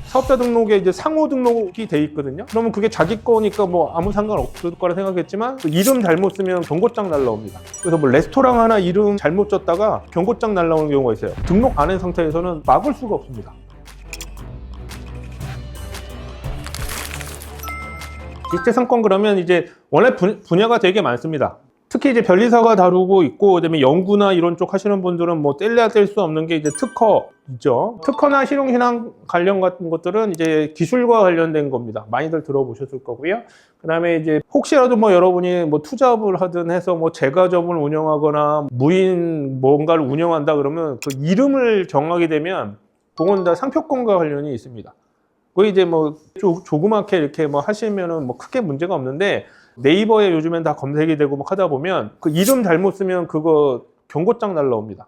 사업자 등록에 이제 상호 등록이 돼 있거든요. 그러면 그게 자기 거니까 뭐 아무 상관 없을 거라 생각했지만 그 이름 잘못 쓰면 경고장 날라옵니다. 그래서 뭐 레스토랑 하나 이름 잘못 줬다가 경고장 날라오는 경우가 있어요. 등록 안 한 상태에서는 막을 수가 없습니다. 지식재산권 그러면 이제 원래 분야가 되게 많습니다. 특히 이제 변리사가 다루고 있고, 그다음에 연구나 이런 쪽 하시는 분들은 뭐 뗄래야 뗄 수 없는 게 이제 특허죠. 특허나 실용신앙 관련 같은 것들은 이제 기술과 관련된 겁니다. 많이들 들어보셨을 거고요. 그다음에 이제 혹시라도 뭐 여러분이 뭐 투잡을 하든 해서 뭐 제과점을 운영하거나 무인 뭔가를 운영한다 그러면 그 이름을 정하게 되면 그건 다 상표권과 관련이 있습니다. 거의 이제 뭐 조그맣게 이렇게 뭐 하시면은 뭐 크게 문제가 없는데, 네이버에 요즘엔 다 검색이 되고 막 하다 보면 그 이름 잘못 쓰면 그거 경고장 날라옵니다.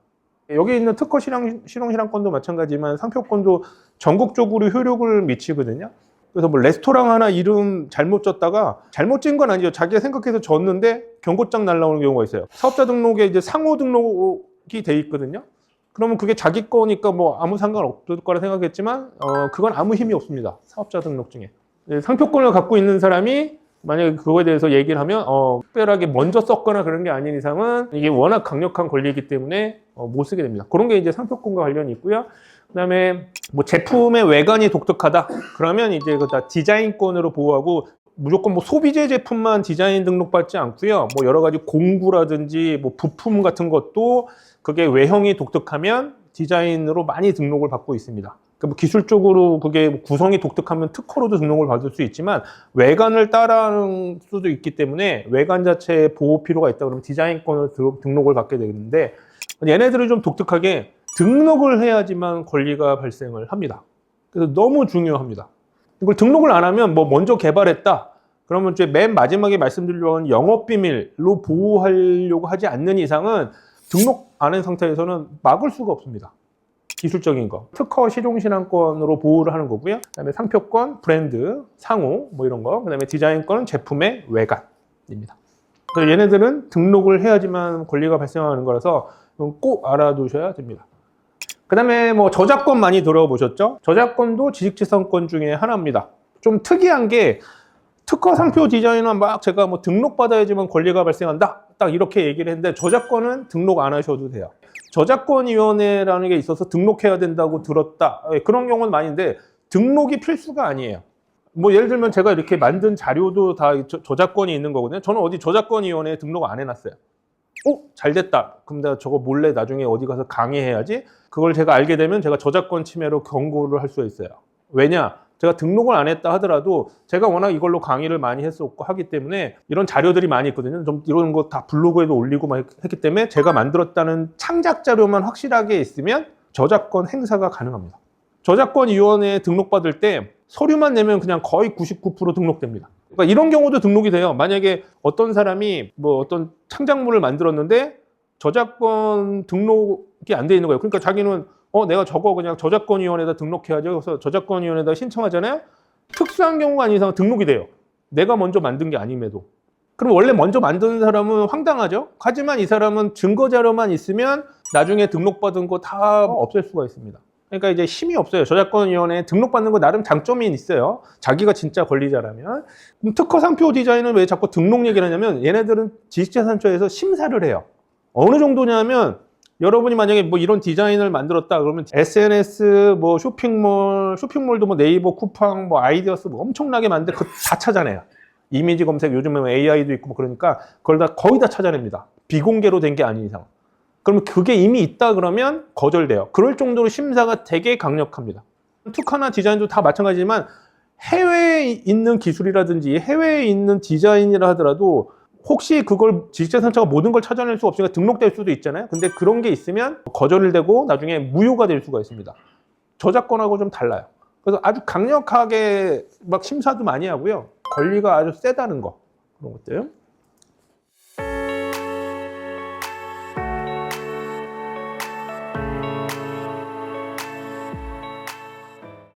여기 있는 특허 실용실험권도 마찬가지지만 상표권도 전국적으로 효력을 미치거든요. 그래서 뭐 레스토랑 하나 이름 잘못 줬다가, 잘못 찐 건 아니죠. 자기가 생각해서 줬는데 경고장 날라오는 경우가 있어요. 사업자 등록에 이제 상호 등록이 돼 있거든요. 그러면 그게 자기 거니까 뭐 아무 상관 없을 거라 생각했지만 그건 아무 힘이 없습니다. 사업자 등록증에. 상표권을 갖고 있는 사람이 만약에 그거에 대해서 얘기를 하면 특별하게 먼저 썼거나 그런 게 아닌 이상은 이게 워낙 강력한 권리이기 때문에 못 쓰게 됩니다. 그런 게 이제 상표권과 관련이 있고요. 그다음에 뭐 제품의 외관이 독특하다 그러면 이제 그 다 디자인권으로 보호하고, 무조건 뭐 소비재 제품만 디자인 등록받지 않고요. 뭐 여러 가지 공구라든지 뭐 부품 같은 것도 그게 외형이 독특하면 디자인으로 많이 등록을 받고 있습니다. 뭐 기술적으로 그게 구성이 독특하면 특허로도 등록을 받을 수 있지만, 외관을 따라하는 수도 있기 때문에 외관 자체에 보호 필요가 있다 그러면 디자인권을 등록을 받게 되는데, 얘네들은 좀 독특하게 등록을 해야지만 권리가 발생을 합니다. 그래서 너무 중요합니다. 이걸 등록을 안 하면 뭐 먼저 개발했다 그러면 이제 맨 마지막에 말씀드리려고 하는 영업비밀로 보호하려고 하지 않는 이상은 등록 안 한 상태에서는 막을 수가 없습니다. 기술적인 거. 특허 실용신앙권으로 보호를 하는 거고요. 그다음에 상표권, 브랜드, 상호 뭐 이런 거. 그다음에 디자인권은 제품의 외관입니다. 그래서 얘네들은 등록을 해야지만 권리가 발생하는 거라서 꼭 알아두셔야 됩니다. 그다음에 뭐 저작권 많이 들어보셨죠? 저작권도 지식재산권 중에 하나입니다. 좀 특이한 게, 특허 상표 디자인은 막 제가 뭐 등록받아야지만 권리가 발생한다 딱 이렇게 얘기를 했는데, 저작권은 등록 안 하셔도 돼요. 저작권위원회라는 게 있어서 등록해야 된다고 들었다, 그런 경우는 많은데 등록이 필수가 아니에요. 뭐 예를 들면 제가 이렇게 만든 자료도 다 저작권이 있는 거거든요. 저는 어디 저작권위원회에 등록 안 해놨어요. 잘 됐다. 그럼 내가 저거 몰래 나중에 어디 가서 강의해야지. 그걸 제가 알게 되면 제가 저작권 침해로 경고를 할 수가 있어요. 왜냐? 제가 등록을 안 했다 하더라도 제가 워낙 이걸로 강의를 많이 했었고 하기 때문에 이런 자료들이 많이 있거든요. 좀 이런 거 다 블로그에도 올리고 막 했기 때문에 제가 만들었다는 창작 자료만 확실하게 있으면 저작권 행사가 가능합니다. 저작권위원회에 등록받을 때 서류만 내면 그냥 거의 99% 등록됩니다. 그러니까 이런 경우도 등록이 돼요. 만약에 어떤 사람이 뭐 어떤 창작물을 만들었는데 저작권 등록이 안 돼 있는 거예요. 그러니까 자기는 내가 저거 그냥 저작권위원회에다 등록해야죠. 그래서 저작권위원회에다 신청하잖아요. 특수한 경우가 아닌 이상 등록이 돼요. 내가 먼저 만든 게 아님에도. 그럼 원래 먼저 만든 사람은 황당하죠. 하지만 이 사람은 증거 자료만 있으면 나중에 등록받은 거 다 없앨 수가 있습니다. 그러니까 이제 힘이 없어요. 저작권위원회에 등록받는 거 나름 장점이 있어요. 자기가 진짜 권리자라면. 그럼 특허 상표 디자인은 왜 자꾸 등록 얘기를 하냐면, 얘네들은 지식재산처에서 심사를 해요. 어느 정도냐면, 여러분이 만약에 뭐 이런 디자인을 만들었다 그러면 SNS, 뭐 쇼핑몰도 뭐 네이버, 쿠팡, 뭐 아이디어스 뭐 엄청나게 많은데 그거 다 찾아내요. 이미지 검색, 요즘에 AI도 있고 뭐 그러니까 그걸 다 거의 다 찾아냅니다. 비공개로 된 게 아닌 이상. 그러면 그게 이미 있다 그러면 거절돼요. 그럴 정도로 심사가 되게 강력합니다. 특허나 디자인도 다 마찬가지지만, 해외에 있는 기술이라든지 해외에 있는 디자인이라 하더라도 혹시 그걸 지식재산처가 모든 걸 찾아낼 수 없으니까 등록될 수도 있잖아요. 근데 그런 게 있으면 거절을 되고 나중에 무효가 될 수가 있습니다. 저작권하고 좀 달라요. 그래서 아주 강력하게 막 심사도 많이 하고요. 권리가 아주 세다는 거, 그런 것들.